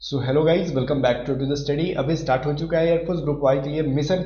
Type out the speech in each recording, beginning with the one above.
So hello guys, welcome back to the study. अभी start हो चुका है एयरफोर्स ग्रुप वाई के लिए मिशन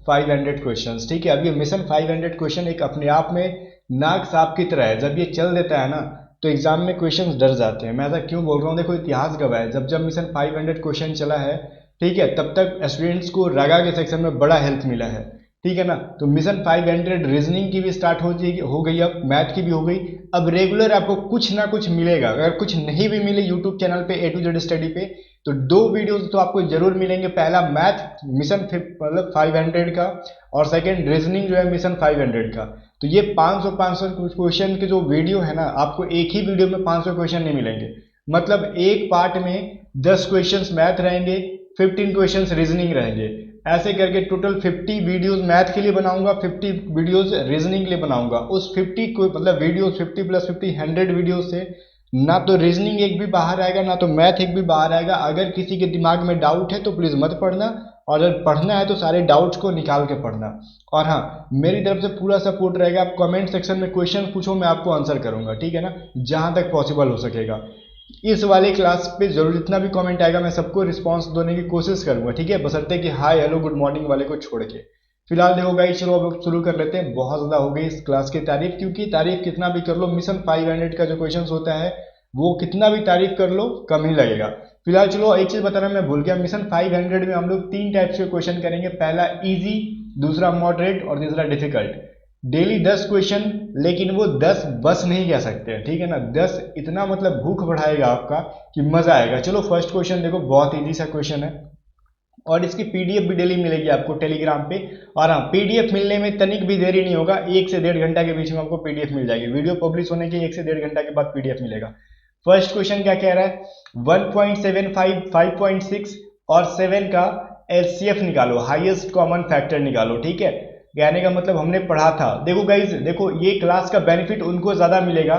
500 क्वेश्चंस। ठीक है, अब ये मिशन 500 क्वेश्चन एक अपने आप में नाग सांप की तरह है। जब ये चल देता है ना तो एग्जाम में क्वेश्चंस डर जाते हैं। मैं ऐसा क्यों बोल रहा हूँ, देखो इतिहास गवाह है, जब जब मिशन 500 क्वेश्चन चला है, ठीक है, तब तक स्टूडेंट्स को रागा के सेक्शन में बड़ा हेल्प मिला है। ठीक है ना। तो मिशन 500 रीजनिंग की भी स्टार्ट हो गई, अब मैथ की भी हो गई। अब रेगुलर आपको कुछ ना कुछ मिलेगा। अगर कुछ नहीं भी मिले यूट्यूब चैनल पे ए टू जेड स्टडी पे, तो दो वीडियोस तो आपको जरूर मिलेंगे। पहला मैथ मिशन मतलब 500 का, और सेकंड रीजनिंग जो है मिशन 500 का। तो ये 500 क्वेश्चन के जो वीडियो है ना, आपको एक ही वीडियो में 500 क्वेश्चन नहीं मिलेंगे। मतलब एक पार्ट में 10 क्वेश्चंस मैथ रहेंगे, 15 क्वेश्चंस रीजनिंग रहेंगे। ऐसे करके टोटल 50 वीडियोस मैथ के लिए बनाऊंगा, 50 वीडियोस रीजनिंग के लिए बनाऊंगा। उस 50 को मतलब वीडियोस 50 प्लस 50 100 वीडियोस से ना तो रीजनिंग एक भी बाहर आएगा, ना तो मैथ एक भी बाहर आएगा। अगर किसी के दिमाग में डाउट है तो प्लीज मत पढ़ना, और अगर पढ़ना है तो सारे डाउट्स को निकाल के पढ़ना। और हाँ, मेरी तरफ से पूरा सपोर्ट रहेगा। आप कमेंट सेक्शन में क्वेश्चन पूछो, मैं आपको आंसर करूंगा। ठीक है ना, जहां तक पॉसिबल हो सकेगा। इस वाले क्लास पे जरूर जितना भी कमेंट आएगा मैं सबको रिस्पांस देने की कोशिश करूंगा। ठीक है, बशर्ते कि हाय हेलो गुड मॉर्निंग वाले को छोड़ के। फिलहाल देखो गाइस, चलो अब शुरू कर लेते हैं। बहुत ज़्यादा हो गई इस क्लास की तारीफ, क्योंकि तारीफ कितना भी कर लो, मिशन 500 का जो क्वेश्चन होता है वो कितना भी तारीफ कर लो कम ही लगेगा। फिलहाल चलो एक चीज़ बताना मैं भूल गया, मिशन 500 में हम लोग 3 टाइप्स के क्वेश्चन करेंगे। पहला इजी, दूसरा मॉडरेट और तीसरा डिफिकल्ट। डेली 10 क्वेश्चन, लेकिन वो 10 बस नहीं कह सकते हैं। ठीक है ना, 10 इतना मतलब भूख बढ़ाएगा आपका कि मजा आएगा। चलो फर्स्ट क्वेश्चन देखो, बहुत इजी सा क्वेश्चन है, और इसकी पीडीएफ भी डेली मिलेगी आपको टेलीग्राम पे। और हाँ, पीडीएफ मिलने में तनिक भी देरी नहीं होगा, 1 से 1.5 घंटा के बीच में आपको पीडीएफ मिल जाएगी। वीडियो पब्लिश होने के 1 से 1.5 घंटा के बाद पीडीएफ मिलेगा। फर्स्ट क्वेश्चन क्या कह रहा है, 1.75, 5.6 और 7 का एचसीएफ निकालो, हाईएस्ट कॉमन फैक्टर निकालो। ठीक है, कहने का मतलब हमने पढ़ा था। देखो गाइज, देखो ये क्लास का बेनिफिट उनको ज्यादा मिलेगा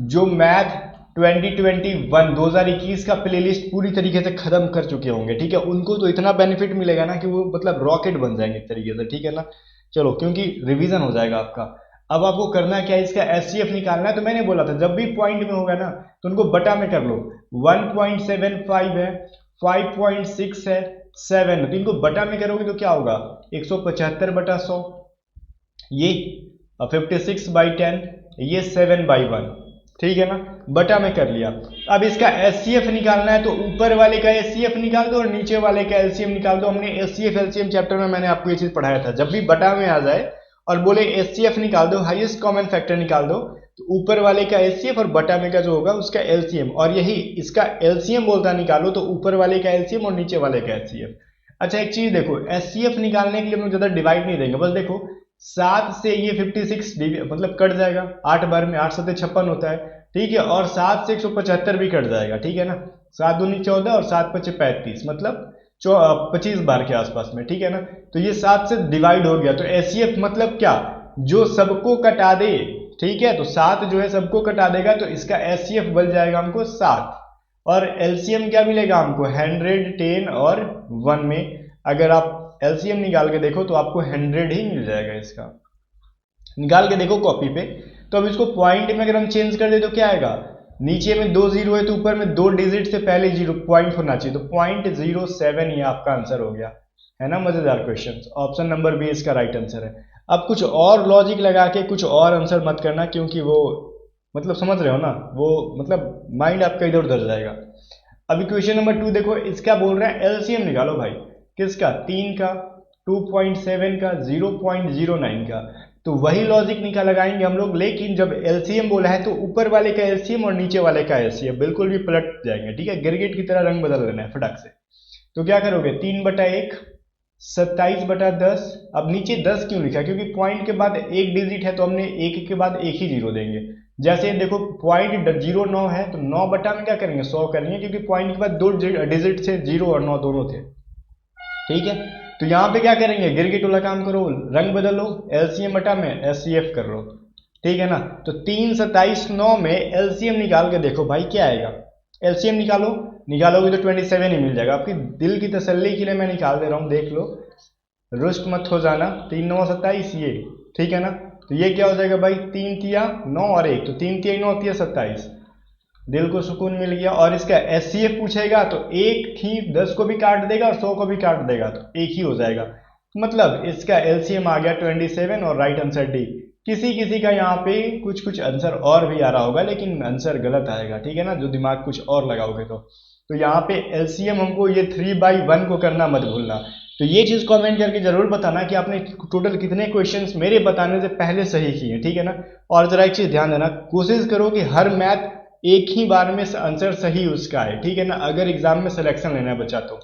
जो मैथ 2021 का प्लेलिस्ट पूरी तरीके से खत्म कर चुके होंगे। ठीक है, उनको तो इतना बेनिफिट मिलेगा ना कि वो मतलब रॉकेट बन जाएंगे एक तरीके से। ठीक है ना, चलो क्योंकि रिवीजन हो जाएगा आपका। अब आपको करना क्या है, इसका एचसीएफ निकालना है। तो मैंने बोला था जब भी पॉइंट में होगा ना तो उनको बटा में कर लो। 1.75 है, 5.6 है, 7 है, तो इनको बटा में करोगे तो क्या होगा, 175/100, ये 56/10, ये 7/1। ठीक है ना, बटा में कर लिया। अब इसका एचसीएफ निकालना है तो ऊपर वाले का एचसीएफ निकाल दो और नीचे वाले का एलसीएम निकाल दो। हमने एचसीएफ एलसीएम चैप्टर में मैंने आपको ये चीज पढ़ाया था। जब भी बटा में आ जाए और बोले एचसीएफ निकाल दो, हाईएस्ट कॉमन फैक्टर निकाल दो, तो ऊपर वाले का एचसीएफ और बटा में का जो होगा उसका एलसीएम, और यही इसका एलसीएम बोलता निकालो तो ऊपर वाले का एलसीएम और नीचे वाले का एचसीएफ। अच्छा एक चीज देखो, एचसीएफ निकालने के लिए हम लोग ज्यादा डिवाइड नहीं देंगे। बस देखो 7 से ये 56 मतलब कट जाएगा, 8 बार में 8 7 56 होता है। ठीक है, और 7 से 175 भी कट जाएगा। ठीक है ना, 7 दूनी 14 और 7 पचे 35, मतलब 25 बार के आसपास में। ठीक है ना, तो ये 7 से डिवाइड हो गया। तो एचसीएफ मतलब क्या, जो सबको कटा दे। ठीक है, तो 7 जो है सबको कटा देगा, तो इसका एचसीएफ बन जाएगा हमको 7। और एलसीएम क्या मिलेगा हमको, 100, 10 और 1 में अगर आप एलसीएम निकाल के देखो तो आपको 100 ही मिल जाएगा। इसका निकाल के देखो कॉपी पे। तो अब इसको पॉइंट में अगर हम चेंज कर दे तो क्या आएगा, नीचे में 2 जीरो है तो ऊपर में 2 डिजिट से पहले जीरो पॉइंट होना चाहिए, तो 0.07 ये आपका आंसर हो गया। है ना मजेदार क्वेश्चन। ऑप्शन नंबर बी इसका राइट आंसर है। अब कुछ और लॉजिक लगा के कुछ और आंसर मत करना, क्योंकि वो मतलब समझ रहे हो ना, वो मतलब माइंड आपका इधर उधर जाएगा। अभी क्वेश्चन नंबर 2 देखो, इसका बोल रहा है एलसीएम निकालो भाई। किसका, 3 का, 2.7 का, 0.09 का। तो वही लॉजिक निकाल लगाएंगे हम लोग, लेकिन जब एलसीएम बोला है तो ऊपर वाले का एलसीएम और नीचे वाले का एलसीएम बिल्कुल भी पलट जाएंगे। ठीक है, गिरगिट की तरह रंग बदल लेना है फटाक से। तो क्या करोगे, 3/1, 27/10। अब नीचे 10 क्यों लिखा, क्योंकि पॉइंट के बाद एक डिजिट है तो हमने एक के बाद एक ही जीरो देंगे। जैसे देखो पॉइंट 09 है तो 9 बटा में क्या करेंगे, 100 करेंगे, क्योंकि पॉइंट के बाद 2 डिजिट थे, 0 और 9 दोनों थे। ठीक है, तो यहां पे क्या करेंगे, गिरगिट वाला काम करो, रंग बदलो, एलसीएम बटा में एचसीएफ कर लो। ठीक है ना, तो 3 27 9 में एलसीएम निकाल के देखो भाई क्या आएगा। एलसीएम निकालो, निकालोगे तो 27 ही मिल जाएगा। आपकी दिल की तसल्ली के लिए मैं निकाल दे रहा हूं, देख लो, रुष्ट मत हो जाना। 3 9 27 ये। ठीक है ना, तो ये क्या हो जाएगा भाई, 3 तिया 9 और 1, तो 3 तिया 9 तिया 27। दिल को सुकून मिल गया। और इसका एचसीएफ पूछेगा तो एक ही 10 को भी काट देगा और 100 को भी काट देगा तो एक ही हो जाएगा। मतलब इसका एलसीएम आ गया 27 और राइट आंसर डी। किसी किसी का यहाँ पे कुछ कुछ आंसर और भी आ रहा होगा लेकिन आंसर गलत आएगा, ठीक है ना, जो दिमाग कुछ और लगाओगे तो यहाँ पे एलसीएम हमको ये 3/1 को करना मत भूलना। तो ये चीज़ कमेंट करके जरूर बताना कि आपने टोटल कितने क्वेश्चंस मेरे बताने से पहले सही किए, ठीक है ना। और जरा एक चीज़ ध्यान देना, कोशिश करो कि हर मैथ एक ही बार में आंसर सही उसका है, ठीक है ना, अगर एग्जाम में सिलेक्शन लेना है बच्चा तो।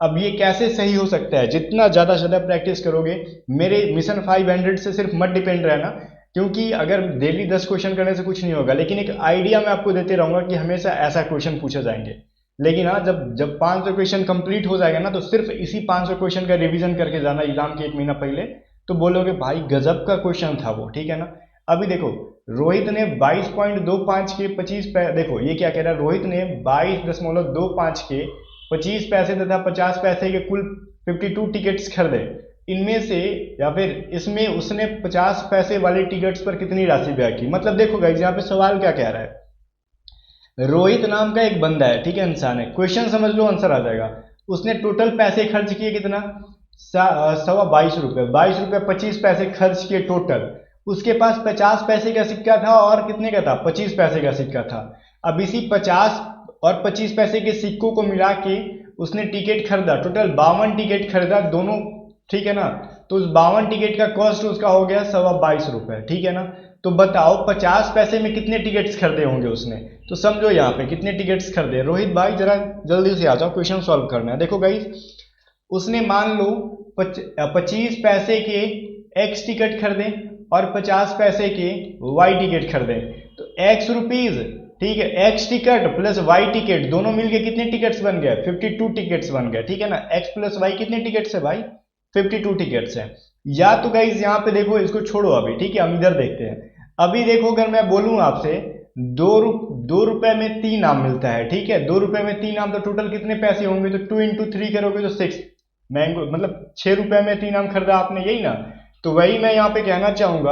अब ये कैसे सही हो सकता है, जितना ज़्यादा से ज़्यादा प्रैक्टिस करोगे। मेरे मिशन 500 से सिर्फ मत डिपेंड रहना, क्योंकि अगर डेली 10 क्वेश्चन करने से कुछ नहीं होगा, लेकिन एक आइडिया मैं आपको देते रहूँगा कि हमेशा ऐसा क्वेश्चन पूछे जाएंगे। लेकिन हाँ, जब जब 500 क्वेश्चन कंप्लीट हो जाएगा ना तो सिर्फ इसी 500 क्वेश्चन का रिवीजन करके जाना एग्जाम के 1 महीना पहले, तो बोलोगे भाई गजब का क्वेश्चन था वो, ठीक है ना। अभी देखो रोहित ने 22.25 के 25 देखो ये क्या कह रहा है, रोहित ने 22.25 के 25 पैसे तथा 50 पैसे के कुल 52 टिकट्स खरीदे। इनमें से या फिर इसमें उसने 50 पैसे वाले टिकट्स पर कितनी राशि व्यय की। मतलब देखो गाइस यहाँ पे सवाल क्या कह रहा है, रोहित नाम का एक बंदा है, ठीक है, इंसान है, क्वेश्चन समझ लो आंसर आ जाएगा। उसने टोटल पैसे खर्च किए कितना, 22.25 रुपये, 22 रुपये 25 पैसे खर्च किए टोटल। उसके पास 50 पैसे का सिक्का था और कितने का था, 25 पैसे का सिक्का था। अब इसी 50 और 25 पैसे के सिक्कों को मिला के उसने टिकट खरीदा, टोटल 52 टिकट खरीदा दोनों, ठीक है ना। तो उस 52 टिकट का कॉस्ट उसका हो गया 22.25 रुपये, ठीक है ना। तो बताओ 50 पैसे में कितने टिकट्स खरीदे होंगे उसने। तो समझो यहाँ पे कितने टिकट्स खरीदे। रोहित भाई जरा जल्दी से आ जाओ, क्वेश्चन सॉल्व करना है। देखो गाइस, उसने मान लो 25 पैसे के एक्स टिकट खरीदे और 50 पैसे के वाई टिकट खरीदे। तो एक्स रुपीज, ठीक है, X ticket plus Y ticket दोनों मिलके कितने टिकट्स बन गए, 52 टिकट्स बन गए, ठीक है ना। एक्स प्लस वाई कितने टिकट्स है भाई, 52 टिकट्स है। या तो गाइस यहाँ पे देखो, इसको छोड़ो अभी, ठीक है, हम इधर देखते हैं। अभी देखो अगर मैं बोलूं आपसे 2 रुपए में 3 आम मिलता है, ठीक है, 2 रुपए में 3 आम, तो टोटल कितने पैसे होंगे, तो 2 इंटू 3 करोगे तो 6 मैंगो, मतलब 6 रुपए में 3 आम खरीदा आपने, यही ना। तो वही मैं यहाँ पे कहना चाहूंगा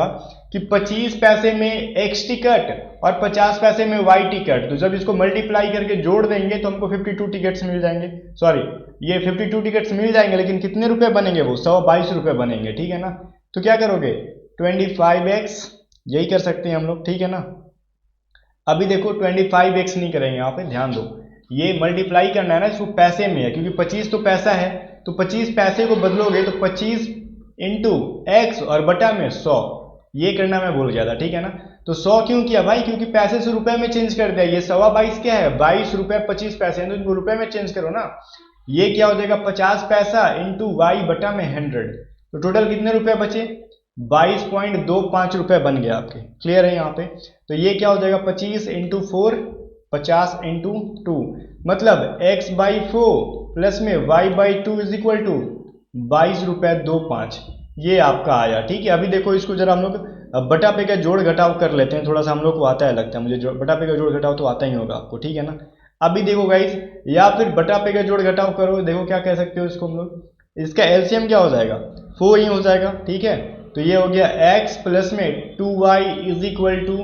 कि 25 पैसे में एक्स टिकट और 50 पैसे में वाई टिकट, तो जब इसको मल्टीप्लाई करके जोड़ देंगे तो हमको 52 टिकट्स मिल जाएंगे। सॉरी, ये 52 टिकट्स मिल जाएंगे, लेकिन कितने रुपए बनेंगे, वो 122 रुपए बनेंगे, ठीक है ना। तो क्या करोगे, 25x, यही कर सकते हैं हम लोग, ठीक है ना। अभी देखो 25x नहीं करेंगे, यहाँ पे ध्यान दो, ये मल्टीप्लाई करना है ना, इसको पैसे में है, क्योंकि 25 तो पैसा है, तो 25 पैसे को बदलोगे तो 25 इंटू एक्स और बटा में 100, ये करना मैं भूल गया था, ठीक है ना। तो 100 क्यों किया भाई, क्योंकि पैसे से रुपए में चेंज कर दिया। ये 22.25 क्या है, 22 रुपए 25 पैसे, तो इनको रुपए में चेंज करो ना। ये क्या हो जाएगा, 50 पैसा इंटू वाई बटा में 100, तो टोटल कितने रुपए बचे, 22.25 रुपए बन गया आपके। क्लियर है यहाँ पे। तो ये क्या हो जाएगा, 25 इंटू 4, 50 इंटू 2, मतलब x/4 प्लस में y/2 इज इक्वल टू 22.25, ये आपका आया, ठीक है। अभी देखो इसको जरा हम लोग बटा पे का जोड़ घटाव कर लेते हैं, थोड़ा सा हम लोग को आता है, लगता है मुझे बटा पे का जोड़ घटाव तो आता ही होगा आपको, ठीक है ना। अभी देखो गाइस, या फिर बटा पे का जोड़ घटाव करो, देखो क्या कह सकते हो इसको हम लोग, इसका एलसीएम क्या हो जाएगा, 4 ही हो जाएगा, ठीक है। तो ये हो गया x प्लस में 2y इज इक्वल टू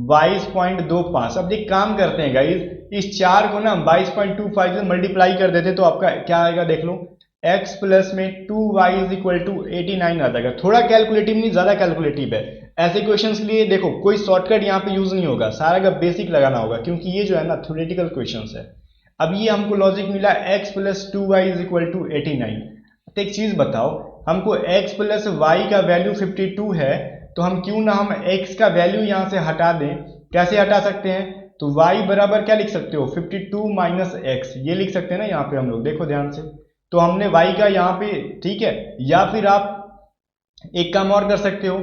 22.25। अब एक काम करते हैं गाइस, इस 4 को ना 22.25 से मल्टीप्लाई कर देते तो आपका क्या आएगा देख लो, x प्लस में 2y इज इक्वल टू 89 आ जाएगा। थोड़ा कैलकुलेटिव नहीं, ज्यादा कैलकुलेटिव है। ऐसे क्वेश्चंस के लिए देखो कोई शॉर्टकट यहाँ पे यूज नहीं होगा, सारा का बेसिक लगाना होगा, क्योंकि ये जो है ना थ्योरेटिकल क्वेश्चंस है। अब ये हमको लॉजिक मिला x plus 2y is equal to 89। तो एक चीज बताओ, हमको x प्लस वाई का वैल्यू 52 है, तो हम क्यों ना हम x का वैल्यू यहाँ से हटा दें। कैसे हटा सकते हैं, तो y बराबर क्या लिख सकते हो, 52 माइनस x, ये लिख सकते हैं ना यहाँ पे हम लोग, देखो ध्यान से। तो हमने y का यहाँ पे, ठीक है, या फिर आप एक काम और कर सकते हो,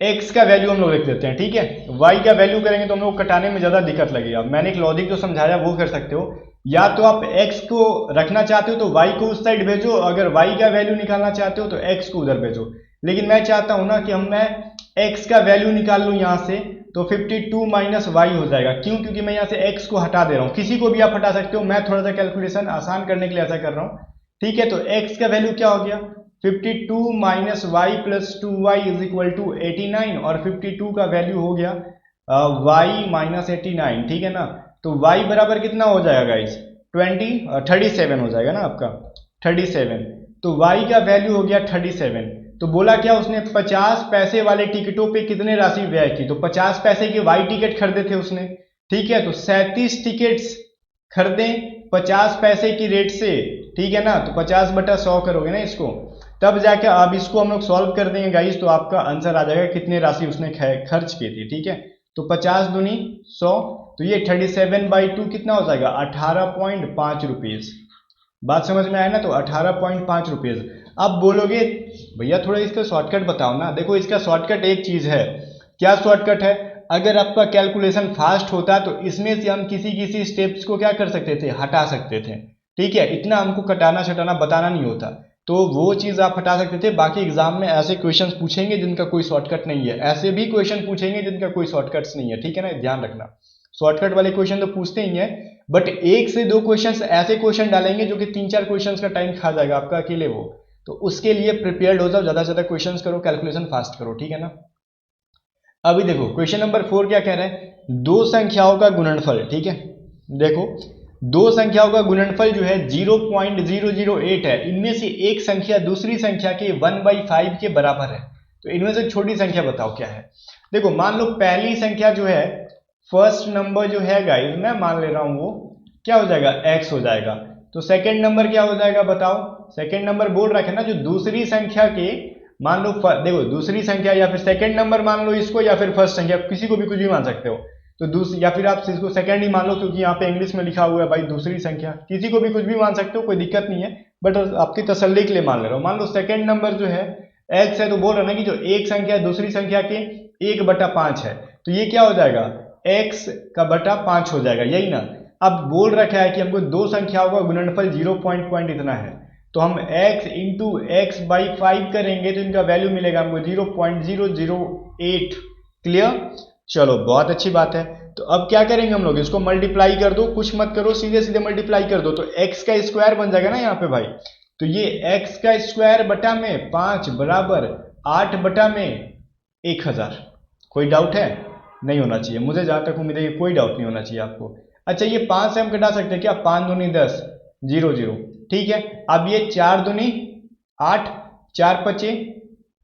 x का वैल्यू हम लोग लिख देते हैं, ठीक है। y का वैल्यू करेंगे तो हम लोग कटाने में ज्यादा दिक्कत लगेगा। मैंने एक लॉजिक जो समझाया वो कर सकते हो, या तो आप x को रखना चाहते हो तो y को उस साइड भेजो, अगर y का वैल्यू निकालना चाहते हो तो x को उधर भेजो। लेकिन मैं चाहता हूं ना कि मैं x का वैल्यू निकाल लूं यहां से, तो 52 माइनस वाई हो जाएगा। क्यों, क्योंकि मैं यहां से x को हटा दे रहा हूं। किसी को भी आप हटा सकते हो, मैं थोड़ा सा कैलकुलेशन आसान करने के लिए ऐसा कर रहा हूं, ठीक है। तो x का वैल्यू क्या हो गया, 52 minus Y plus 2y is equal to 89, और 52 का वैल्यू हो गया y माइनस 89, ठीक है ना। तो y बराबर कितना हो जाएगा गाइस, 37 हो जाएगा ना आपका 37। तो y का वैल्यू हो गया 37। तो बोला क्या उसने, 50 पैसे वाले टिकटों पे कितने राशि व्यय की, तो 50 पैसे के y टिकट खरीदे थे उसने, ठीक है। तो 37 टिकट्स खरीदे 50 पैसे की रेट से, ठीक है ना। तो 50/100 करोगे ना इसको, तब जाके अब इसको हम लोग सॉल्व कर देंगे गाइस, तो आपका आंसर आ जाएगा कितने राशि उसने खर्च की थी, ठीक है। तो 50 दूनी 100, तो ये 37/2 कितना हो जाएगा, 18.5 रुपीज। बात समझ में आया ना, तो 18.5 रुपीज। अब बोलोगे भैया थोड़ा इसका शॉर्टकट बताओ ना, देखो इसका शॉर्टकट एक चीज है। क्या शॉर्टकट है, अगर आपका कैलकुलेशन फास्ट होता तो इसमें से हम किसी किसी स्टेप्स को क्या कर सकते थे, हटा सकते थे, ठीक है। इतना हमको कटाना छटाना बताना नहीं होता, तो वो चीज आप हटा सकते थे। बाकी एग्जाम में ऐसे क्वेश्चन पूछेंगे जिनका कोई शॉर्टकट नहीं है, ऐसे भी क्वेश्चन पूछेंगे जिनका कोई शॉर्टकट्स नहीं है, ठीक है ना, ध्यान रखना। शॉर्टकट वाले क्वेश्चन तो पूछते ही हैं, बट 1 से 2 क्वेश्चन ऐसे क्वेश्चन डालेंगे जो कि 3-4 क्वेश्चन का टाइम खा जाएगा आपका अकेले वो। तो उसके लिए प्रिपेयर्ड हो जाओ, ज्यादा से ज्यादा क्वेश्चन करो, कैलकुलेशन फास्ट करो, ठीक है ना। अभी देखो क्वेश्चन नंबर 4 क्या कह रहा है, दो संख्याओं का गुणनफल, ठीक है। देखो दो संख्याओं का गुणनफल जो है 0.008 है, इनमें से एक संख्या दूसरी संख्या के 1/5 के बराबर है। तो इनमें से छोटी संख्या बताओ क्या है। देखो मान लो पहली संख्या जो है, फर्स्ट नंबर जो है गाइस, मैं मान ले रहा हूं वो क्या हो जाएगा, x हो जाएगा। तो सेकंड नंबर क्या हो जाएगा बताओ, सेकंड नंबर बोल रखा है ना, जो दूसरी संख्या के मान लो, देखो दूसरी संख्या या फिर सेकंड नंबर मान लो इसको, या फिर फर्स्ट संख्या, किसी को भी कुछ भी मान सकते हो। तो दूसरी, या फिर आप इसको सेकंड ही मान लो, क्योंकि यहाँ पे इंग्लिश में लिखा हुआ है भाई दूसरी संख्या, किसी को भी कुछ भी मान सकते हो, कोई दिक्कत नहीं है, बट आपकी तसल्ली के लिए मान ले रहा हूँ। मान लो सेकंड नंबर जो है x है, तो बोल रहा ना कि जो एक संख्या दूसरी संख्या के 1/5 है, तो ये क्या हो जाएगा, x का बटा 5 हो जाएगा, यही ना। अब बोल रखा है कि हमको दो संख्याओं का गुणनफल 0 पॉइंट इतना है, तो हम x इंटू एक्स बाई 5 करेंगे तो इनका वैल्यू मिलेगा हमको 0.008। क्लियर, चलो बहुत अच्छी बात है। तो अब क्या करेंगे हम लोग, इसको मल्टीप्लाई कर दो, कुछ मत करो, सीधे सीधे मल्टीप्लाई कर दो, तो x का स्क्वायर बन जाएगा ना यहाँ पे भाई। तो ये x का स्क्वायर बटा में 5 बराबर 8 बटा में 1000। कोई डाउट है, नहीं होना चाहिए, मुझे जहां तक उम्मीद है कोई डाउट नहीं होना चाहिए आपको। अच्छा ये 5 से हम घटा सकते हैं क्या, 5 दूनी 10, 0 0, ठीक है। अब ये 4 दूनी 8, 4 पचे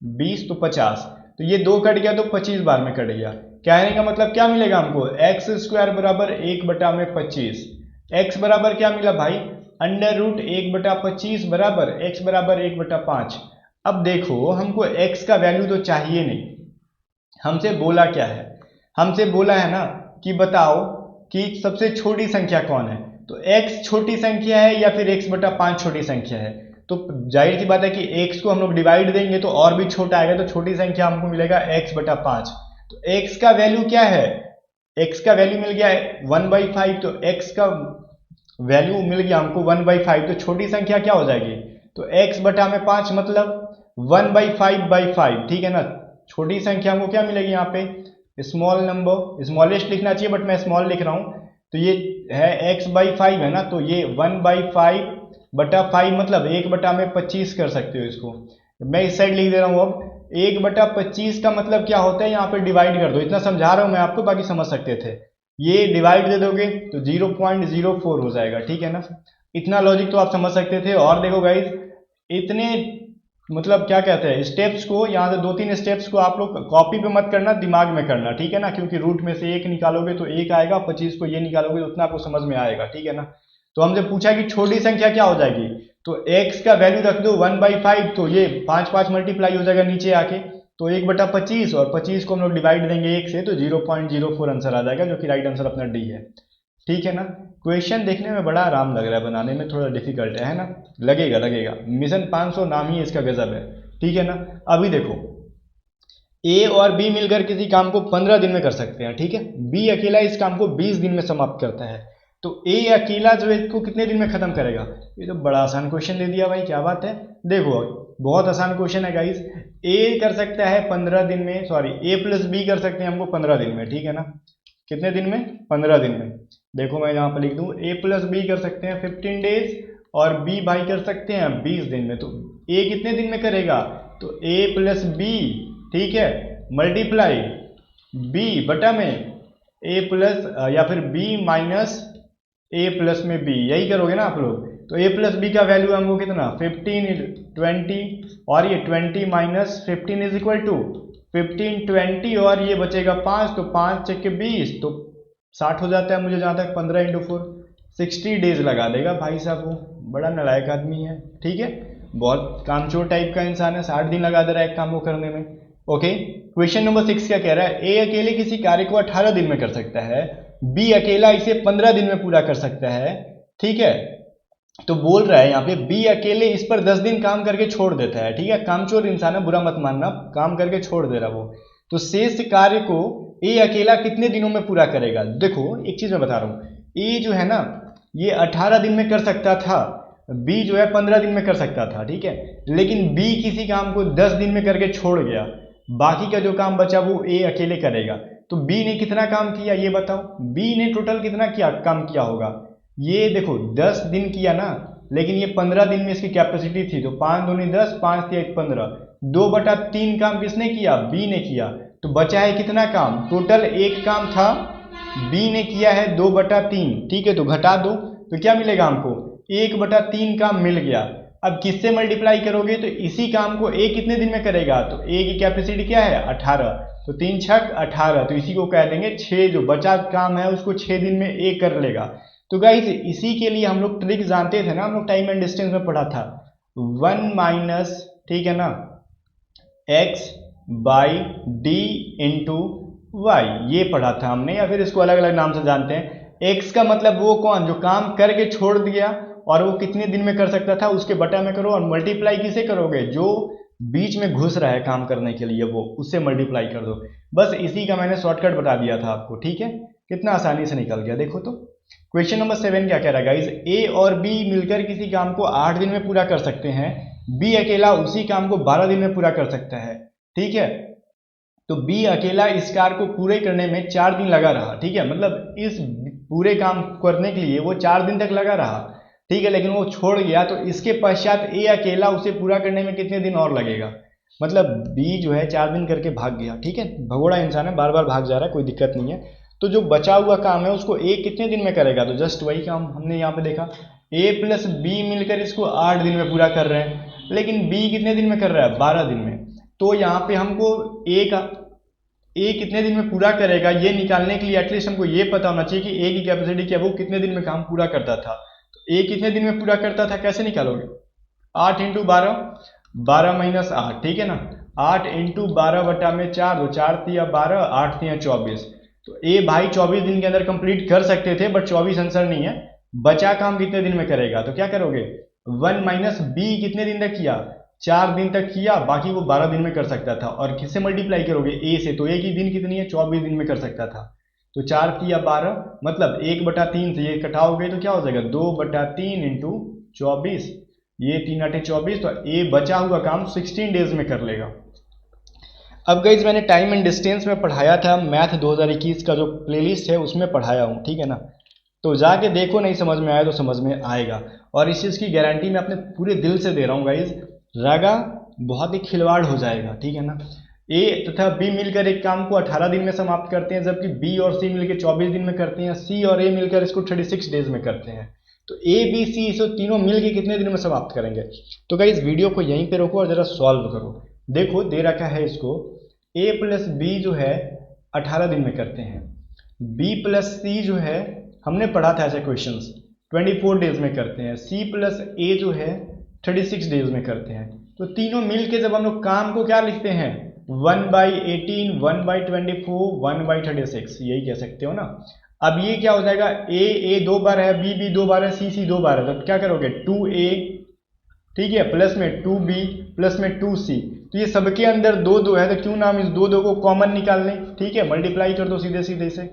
20, तो 50, तो ये 2 कट गया तो 25 बार में कट गया। कहने का मतलब क्या मिलेगा हमको, एक्स स्क्वायर बराबर 1/25। एक्स बराबर क्या मिला भाई, √1/25 बराबर एक्स बराबर 1/5। अब देखो हमको एक्स का वैल्यू तो चाहिए नहीं, हमसे बोला क्या है, हमसे बोला है ना कि बताओ कि सबसे छोटी संख्या कौन है। तो x छोटी संख्या है या फिर x/5 छोटी संख्या है। तो जाहिर सी बात है कि x को हम लोग डिवाइड देंगे तो और भी छोटा आएगा, तो छोटी संख्या हमको मिलेगा x/5। तो x का वैल्यू क्या है, x का वैल्यू मिल गया 1/5, तो x का वैल्यू मिल गया हमको 1/5, तो छोटी संख्या क्या हो जाएगी, तो x/5 मतलब 1/5/5, ठीक है ना। छोटी संख्या हमको क्या मिलेगी यहाँ पे, स्मॉल नंबर, स्मॉलेस्ट लिखना चाहिए बट मैं स्मॉल लिख रहा हूँ। तो ये है x/5 है ना, तो ये 1/5/5 मतलब 1/25 कर सकते हो इसको। मैं इस साइड लिख दे रहा हूँ, अब 1/25 का मतलब क्या होता है, यहाँ पे डिवाइड कर दो, इतना समझा रहा हूँ मैं आपको, बाकी समझ सकते थे। ये डिवाइड दे दोगे तो 0.04 हो जाएगा, ठीक है ना। इतना लॉजिक तो आप समझ सकते थे। और देखो गाइज, इतने मतलब क्या कहते हैं स्टेप्स को, यहाँ से 2-3 स्टेप्स को आप लोग कॉपी पे मत करना, दिमाग में करना, ठीक है ना, क्योंकि रूट में से 1 निकालोगे तो 1 आएगा, 25 को ये निकालोगे तो उतना आपको समझ में आएगा, ठीक है ना। तो हमसे पूछा कि छोटी संख्या क्या हो जाएगी, तो x का वैल्यू रख दो 1/5, तो ये 5 मल्टीप्लाई हो जाएगा नीचे आके, तो 1/25, और 25 को हम लोग डिवाइड देंगे 1 से, तो 0.04 आंसर आ जाएगा, जो कि राइट आंसर अपना डी है, ठीक है ना। क्वेश्चन देखने में बड़ा आराम लग रहा है, बनाने में थोड़ा डिफिकल्ट है ना, लगेगा। मिशन 500 नाम ही इसका गजब है, ठीक है ना। अभी देखो ए और बी मिलकर किसी काम को 15 दिन में कर सकते हैं, ठीक है। बी अकेला इस काम को 20 दिन में समाप्त करता है, तो ए अकेला जो है इसको कितने दिन में खत्म करेगा। ये तो बड़ा आसान क्वेश्चन दे दिया भाई, क्या बात है। देखो बहुत आसान क्वेश्चन है गाइस, ए कर सकता है 15 दिन में, सॉरी a+b कर सकते हैं हमको 15 दिन में, ठीक है ना। कितने दिन में, 15 दिन में। देखो मैं यहाँ पर लिख दूं a+b कर सकते हैं 15 डेज, और b भाई कर सकते हैं 20 दिन में। तो a कितने दिन में करेगा, तो a+b, ठीक है, मल्टीप्लाई b बटा में ए प्लस या फिर बी माइनस ए प्लस में बी, यही करोगे ना आप लोग। तो ए प्लस बी का वैल्यू हमको कितना 15 20 और ये 20 माइनस 15 इज इक्वल टू 15 20 और ये बचेगा 5, तो 5 चक्के 20 तो 60 हो जाता है मुझे जहाँ तक। 15 इंटू 4 60 डेज लगा देगा भाई साहब, वो बड़ा नालायक आदमी है, ठीक है, बहुत कामचोर टाइप का इंसान है, 60 दिन लगा दे रहा है एक काम को करने में। ओके, क्वेश्चन नंबर 6 क्या कह रहा है, ए अकेले किसी कार्य को 18 दिन में कर सकता है, बी अकेला इसे 15 दिन में पूरा कर सकता है, ठीक है। तो बोल रहा है यहाँ पे बी अकेले इस पर 10 दिन काम करके छोड़ देता है, ठीक है, कामचोर इंसान है, बुरा मत मानना, काम करके छोड़ दे रहा वो। तो शेष कार्य को ए अकेला कितने दिनों में पूरा करेगा। देखो एक चीज मैं बता रहा हूँ, ए जो है ना ये 18 दिन में कर सकता था, बी जो है 15 दिन में कर सकता था, ठीक है, लेकिन बी किसी काम को 10 दिन में करके छोड़ गया, बाकी का जो काम बचा वो ए अकेले करेगा। तो बी ने कितना काम किया ये बताओ, बी ने टोटल कितना किया काम किया होगा। ये देखो 10 दिन किया ना, लेकिन ये 15 दिन में इसकी कैपेसिटी थी, तो 5 दूनी 10, 5 3 15, 2/3 काम किसने किया, बी ने किया। तो बचा है कितना काम, टोटल एक काम था, बी ने किया है 2/3, ठीक है, तो घटा दो तो क्या मिलेगा हमको, 1/3 काम मिल गया। अब किससे मल्टीप्लाई करोगे, तो इसी काम को ए कितने दिन में करेगा, तो ए की कैपेसिटी क्या है 18, तो 3 छक 18, तो इसी को कह देंगे 6, जो बचा काम है उसको 6 दिन में ए कर लेगा। तो गाइस इसी के लिए हम लोग ट्रिक जानते थे ना, हम लोग टाइम एंड डिस्टेंस में पढ़ा था, 1 माइनस, ठीक है ना, X by D into Y, ये पढ़ा था हमने, या फिर इसको अलग अलग नाम से जानते हैं। एक्स का मतलब वो कौन जो काम करके छोड़ दिया और वो कितने दिन में कर सकता था, उसके बटा में करो, और मल्टीप्लाई किसे करोगे, जो बीच में घुस रहा है काम करने के लिए वो, उससे मल्टीप्लाई कर दो। बस इसी का मैंने शॉर्टकट बता दिया था आपको, ठीक है, कितना आसानी से निकल गया। देखो तो क्वेश्चन नंबर 7 क्या कह रहा है गाइज, ए और बी मिलकर किसी काम को 8 दिन में पूरा कर सकते हैं, बी अकेला उसी काम को 12 दिन में पूरा कर सकता है, ठीक है। तो बी अकेला इस कार्य को पूरे करने में 4 दिन लगा रहा, ठीक है, मतलब इस पूरे काम करने के लिए वो 4 दिन तक लगा रहा, ठीक है, लेकिन वो छोड़ गया, तो इसके पश्चात ए अकेला उसे पूरा करने में कितने दिन और लगेगा। मतलब बी जो है 4 दिन करके भाग गया, ठीक है, भगोड़ा इंसान है, बार बार भाग जा रहा है, कोई दिक्कत नहीं है। तो जो बचा हुआ काम है उसको ए कितने दिन में करेगा, तो जस्ट वही काम हमने यहाँ पे देखा, ए प्लस बी मिलकर इसको 8 दिन में पूरा कर रहे हैं, लेकिन बी कितने दिन में कर रहा है 12 दिन में। तो यहाँ पे हमको ए कितने दिन में पूरा करेगा ये निकालने के लिए एटलीस्ट हमको ये पता होना चाहिए कि ए की कैपेसिटी क्या, वो कितने दिन में काम पूरा करता था। तो ए कितने दिन में पूरा करता था, कैसे निकालोगे, 8 इंटू 12, 12 माइनस 8, ठीक है ना, 8 इंटू 12 बटा में 4, तो 4 तिया 12, 8 तिया 24। तो ए भाई 24 दिन के अंदर कंप्लीट कर सकते थे, बट 24 आंसर नहीं है, बचा काम कितने दिन में करेगा, तो क्या करोगे 1 माइनस बी कितने दिन तक किया, 4 दिन तक किया, बाकी वो 12 दिन में कर सकता था, और किससे मल्टीप्लाई करोगे ए से, तो ए की दिन कितनी है 24 दिन में कर सकता था, तो 4 तिया 12, मतलब 1/3 से ये कटाओगे तो क्या हो जाएगा 2/3 इंटू 24, ये 3 8 24, तो ए बचा हुआ काम 16 डेज में कर लेगा। अब गाइज मैंने टाइम एंड डिस्टेंस में पढ़ाया था, मैथ 2021 का जो प्लेलिस्ट है उसमें पढ़ाया हूँ, ठीक है ना, तो जाके देखो, नहीं समझ में आया तो समझ में आएगा, और इस चीज़ की गारंटी मैं अपने पूरे दिल से दे रहा हूँ गाइज, रागा बहुत ही खिलवाड़ हो जाएगा, ठीक है ना। ए तथा बी मिलकर एक काम को 18 दिन में समाप्त करते हैं, जबकि बी और सी मिलकर 24 दिन में करते हैं, सी और ए मिलकर इसको 36 डेज में करते हैं। तो ए बी सी इसको तीनों मिलकर कितने दिन में समाप्त करेंगे। तो गाइज वीडियो को यहीं पे रोको और जरा सॉल्व करो। देखो दे रखा है इसको, ए प्लस बी जो है 18 दिन में करते हैं, बी प्लस सी जो है हमने पढ़ा था ऐसे क्वेश्चंस 24 डेज में करते हैं, सी प्लस ए जो है 36 डेज में करते हैं। तो तीनों मिल के जब हम लोग काम को क्या लिखते हैं 1/18, 1/24, 1/36, यही कह सकते हो ना। अब ये क्या हो जाएगा, ए 2 बार है, बी 2 बार है, सी 2 बार है, तो क्या करोगे 2a, ठीक है, प्लस में 2b प्लस में 2c, तो ये सबके अंदर 2 है, तो क्यों ना हम इस 2 को कॉमन निकाल लें, ठीक है, मल्टीप्लाई कर दो सीधे सीधे से,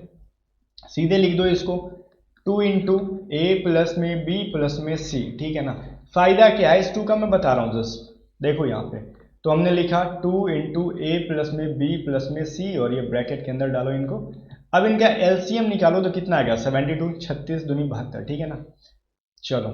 सीधे लिख दो इसको 2 इंटू ए प्लस में बी प्लस में सी, ठीक है ना। फायदा क्या है इस 2 का मैं बता रहा हूँ, जस्ट देखो यहाँ पे, तो हमने लिखा 2 इंटू ए प्लस में बी प्लस में सी, और ये ब्रैकेट के अंदर डालो इनको। अब इनका एलसीएम निकालो तो कितना आएगा 72, 36 दूनी 72, ठीक है ना। चलो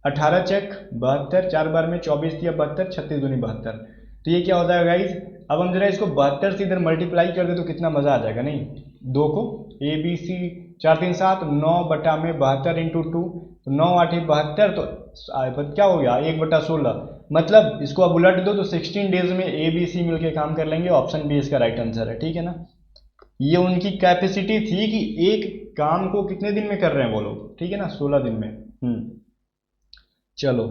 18 चेक 72, 4 बार में 24 दिया 72, 36 दूनी 72, तो ये क्या हो जाएगा गाइज। अब हम जरा इसको 72 से इधर मल्टीप्लाई कर दे तो कितना मजा आ जाएगा, नहीं 2 को, ए बी सी 4 3 7, 9/72 इंटू 2, तो 9 8 72, तो क्या हो गया 1/16। मतलब इसको आप उलट दो तो 16 डेज में ए बी सी मिलकर काम कर लेंगे। ऑप्शन बी इसका राइट आंसर है, ठीक है ना। ये उनकी कैपेसिटी थी कि एक काम को कितने दिन में कर रहे हैं वो लोग, ठीक है ना, 16 दिन में। चलो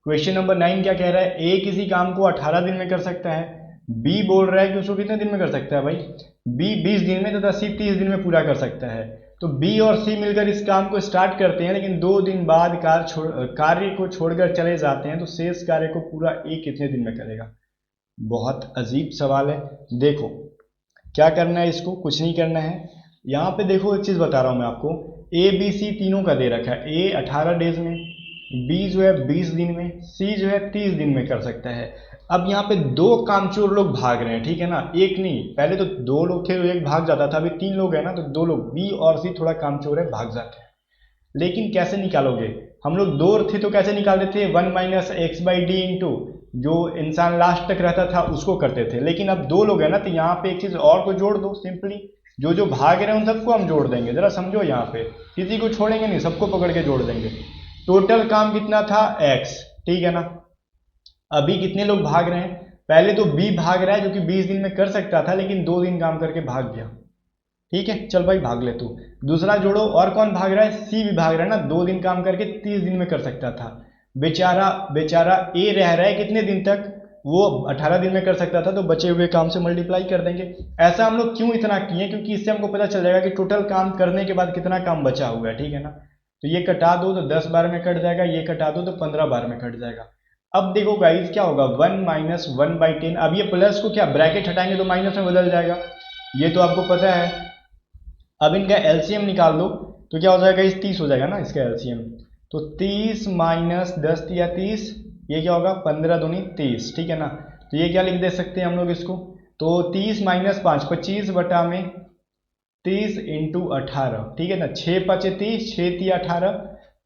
क्वेश्चन नंबर 9 क्या कह रहा है, ए किसी काम को 18 दिन में कर सकता है, बी बोल रहा है कि उसको कितने दिन में कर सकता है भाई, बी 20 दिन में तथा सी 30 दिन में पूरा कर सकता है। तो बी और सी मिलकर इस काम को स्टार्ट करते हैं, लेकिन 2 दिन बाद कार्य को छोड़कर चले जाते हैं, तो शेष कार्य को पूरा ए कितने दिन में करेगा। बहुत अजीब सवाल है। देखो क्या करना है, इसको कुछ नहीं करना है। यहाँ पे देखो एक चीज बता रहा हूं मैं आपको, ए बी सी तीनों का दे रखा है, ए 18 डेज में, बी जो है 20 दिन में, सी जो है 30 दिन में कर सकता है। अब यहाँ पे 2 कामचोर लोग भाग रहे हैं, ठीक है ना, एक नहीं, पहले तो 2 लोग थे तो एक भाग जाता था, अभी 3 लोग हैं ना, तो 2 लोग बी और सी थोड़ा कामचोर है, भाग जाते हैं। लेकिन कैसे निकालोगे, हम लोग 2 थे तो कैसे निकालते थे, 1 minus x by D into जो इंसान लास्ट तक रहता था उसको करते थे। लेकिन अब 2 लोग हैं ना, तो यहाँ पे एक चीज और को जोड़ दो, सिंपली जो भाग रहे हैं उन सबको हम जोड़ देंगे। जरा समझो, यहाँ पे किसी को छोड़ेंगे नहीं, सबको पकड़ के जोड़ देंगे। टोटल काम कितना था x, ठीक है ना। अभी कितने लोग भाग रहे हैं, पहले तो b भाग रहा है जो कि 20 दिन में कर सकता था, लेकिन 2 दिन काम करके भाग गया, ठीक है, चल भाई भाग ले तू। दूसरा जोड़ो, और कौन भाग रहा है, c भी भाग रहा है ना, 2 दिन काम करके 30 दिन में कर सकता था। बेचारा a रह रहा है कितने दिन तक, वो 18 दिन में कर सकता था, तो बचे हुए काम से मल्टीप्लाई कर देंगे। ऐसा हम लोग क्यों इतना किए, क्योंकि इससे हमको पता चल जाएगा कि टोटल काम करने के बाद कितना काम बचा हुआ है, ठीक है ना। तो ये कटा दो तो 10 बार में कट जाएगा, ये कटा दो तो 15 बार में कट जाएगा। अब देखो गाइस क्या होगा, 1 माइनस 1/10, अब ये प्लस को क्या ब्रैकेट हटाएंगे तो माइनस में बदल जाएगा, ये तो आपको पता है। अब इनका एलसीएम निकाल दो तो क्या हो जाएगा, इस 30 हो जाएगा ना इसका एलसीएम, तो 30 माइनस 10 या 30, ये क्या होगा 15 दूनी 30, ठीक है ना। तो ये क्या लिख दे सकते हैं हम लोग इसको, तो 30 माइनस 5 25 बटा में 30 इंटू 18, ठीक है ना, 6 5 30, 6 3 18,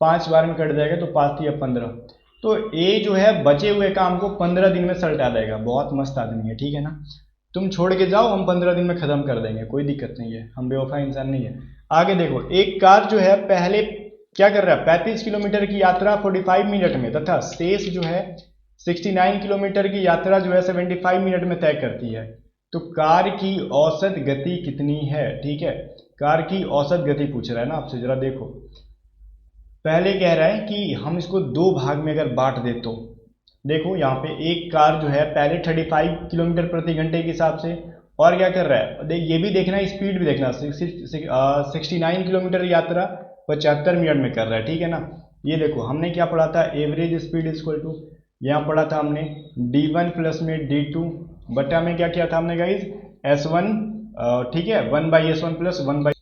5 बार में कट जाएगा तो 5 3 15। तो ए जो है बचे हुए काम को 15 दिन में सलटा देगा। बहुत मस्त आदमी है, ठीक है ना। तुम छोड़ के जाओ, हम 15 दिन में खत्म कर देंगे, कोई दिक्कत नहीं है, हम बेवफा इंसान नहीं है। आगे देखो, एक कार जो है पहले क्या कर रहा है, 35 किलोमीटर की यात्रा 45 मिनट में तथा शेष जो है 69 किलोमीटर की यात्रा जो है 75 मिनट में तय करती है। तो कार की औसत गति कितनी है, ठीक है, कार की औसत गति पूछ रहा है ना आपसे, जरा देखो। पहले कह रहा है कि हम इसको 2 भाग में अगर बांट दे तो देखो, यहाँ पे एक कार जो है पहले 35 किलोमीटर प्रति घंटे के हिसाब से, और क्या कर रहा है, ये भी देखना, स्पीड भी देखना, 69 किलोमीटर यात्रा 75 मिनट में कर रहा है, ठीक है ना। ये देखो हमने क्या पढ़ा था, एवरेज स्पीड इक्वल टू, यहाँ पढ़ा था हमने d1 प्लस में d2 बटा में क्या किया था हमने गाइज s1, ठीक है, 1/s1 प्लस 1/,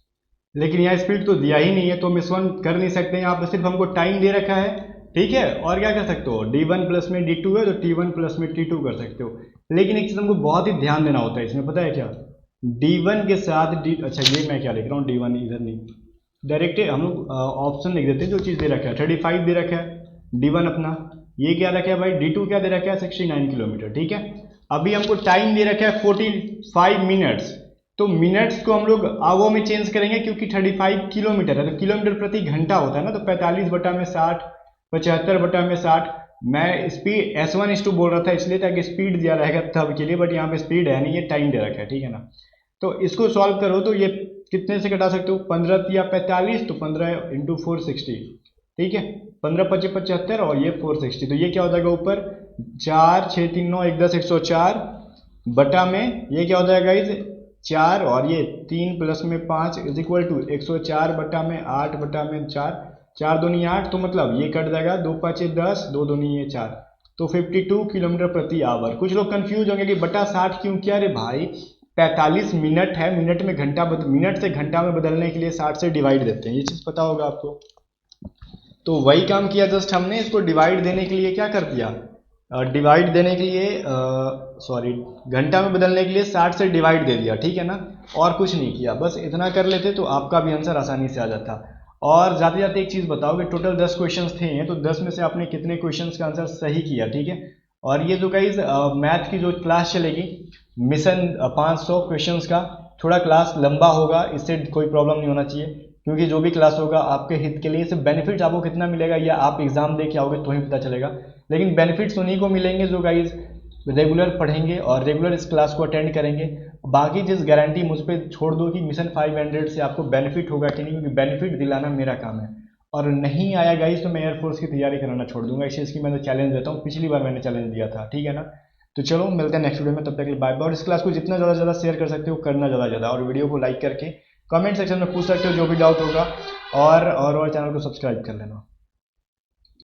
लेकिन यहाँ स्पीड तो दिया ही नहीं है तो हम s1 कर नहीं सकते, यहाँ पर सिर्फ हमको टाइम दे रखा है, ठीक है। और क्या कर सकते हो, d1 प्लस में d2 है तो t1 प्लस में t2 कर सकते हो। लेकिन एक चीज हमको बहुत ही ध्यान देना होता है इसमें, पता है क्या, d1 के साथ अच्छा ये मैं क्या लिख रहा हूँ, d1 इधर नहीं, डायरेक्ट हम लोग ऑप्शन लिख देते हैं, जो चीज दे रखा है 35 दे रखा है d1 अपना, ये क्या रखा है भाई d2 क्या दे रखा है 69 किलोमीटर, ठीक है। अभी हमको टाइम दे रखा है 45 मिनट्स, तो मिनट्स को हम लोग आवो में चेंज करेंगे, क्योंकि 35 किलोमीटर है तो किलोमीटर प्रति घंटा होता है ना, तो 45 बटा में 60, 75 बटा में 60। मैं स्पीड s1:2 बोल रहा था इसलिए ताकि स्पीड दिया रहेगा तब के लिए, बट यहाँ पे स्पीड है नहीं, ये टाइम दे रखा है, ठीक है ना। तो इसको सॉल्व करो तो ये कितने से घटा सकते हो, 15 या 45, तो 15 इंटू 460, ठीक है, 15 5 75 और ये 460, तो ये क्या हो जाएगा ऊपर 4 6 3 9 1 10 104 बटा में ये क्या हो जाएगा इस 4 और ये 3 प्लस में 5 इज इक्वल टू 104 बटा में 8 बटा में 4, 4 दूनी 8, तो मतलब ये कट जाएगा 2 5 10, 2 दूनी 4, तो 52 किलोमीटर प्रति आवर। कुछ लोग कंफ्यूज होंगे कि बटा 60 क्यों किया, अरे भाई 45 मिनट है, मिनट में घंटा मिनट से घंटा में बदलने के लिए 60 से डिवाइड देते हैं, ये चीज पता होगा आपको। तो वही काम किया, जस्ट हमने इसको डिवाइड देने के लिए क्या कर दिया, डिवाइड देने के लिए सॉरी घंटा में बदलने के लिए 60 से डिवाइड दे दिया, ठीक है ना, और कुछ नहीं किया, बस इतना कर लेते तो आपका भी आंसर आसानी से आ जाता। और जाते जाते एक चीज बताओ कि टोटल 10 क्वेश्चंस थे, तो 10 में से आपने कितने क्वेश्चंस का आंसर सही किया, ठीक है। और ये जो गाइस मैथ की जो क्लास चलेगी मिशन 500 क्वेश्चंस का, थोड़ा क्लास लंबा होगा, इससे कोई प्रॉब्लम नहीं होना चाहिए, क्योंकि जो भी क्लास होगा आपके हित के लिए, इससे बेनिफिट्स आपको कितना मिलेगा या आप एग्जाम दे के आओगे तो ही पता चलेगा। लेकिन बेनिफिट्स उन्हीं को मिलेंगे जो गाइज रेगुलर पढ़ेंगे और रेगुलर इस क्लास को अटेंड करेंगे। बाकी चीज़ गारंटी मुझ पर छोड़ दो कि मिशन 500 से आपको बेनिफिट होगा कि नहीं, क्योंकि बेनिफिट दिलाना मेरा काम है। और नहीं आया गाइज तो मैं एयरफोर्स की तैयारी कराना छोड़ दूंगा, इस चीज़ की मैं चैलेंज देता हूँ, पिछली बार मैंने चैलेंज दिया था, ठीक है ना। तो चलो मिलते हैं नेक्स्ट वीडियो में, तब तक के लिए बाय बाय। और इस क्लास को जितना ज़्यादा शेयर कर सकते हो करना ज़्यादा, और वीडियो को लाइक करके कमेंट सेक्शन में पूछ सकते हो जो भी डाउट होगा, और चैनल को सब्सक्राइब कर लेना।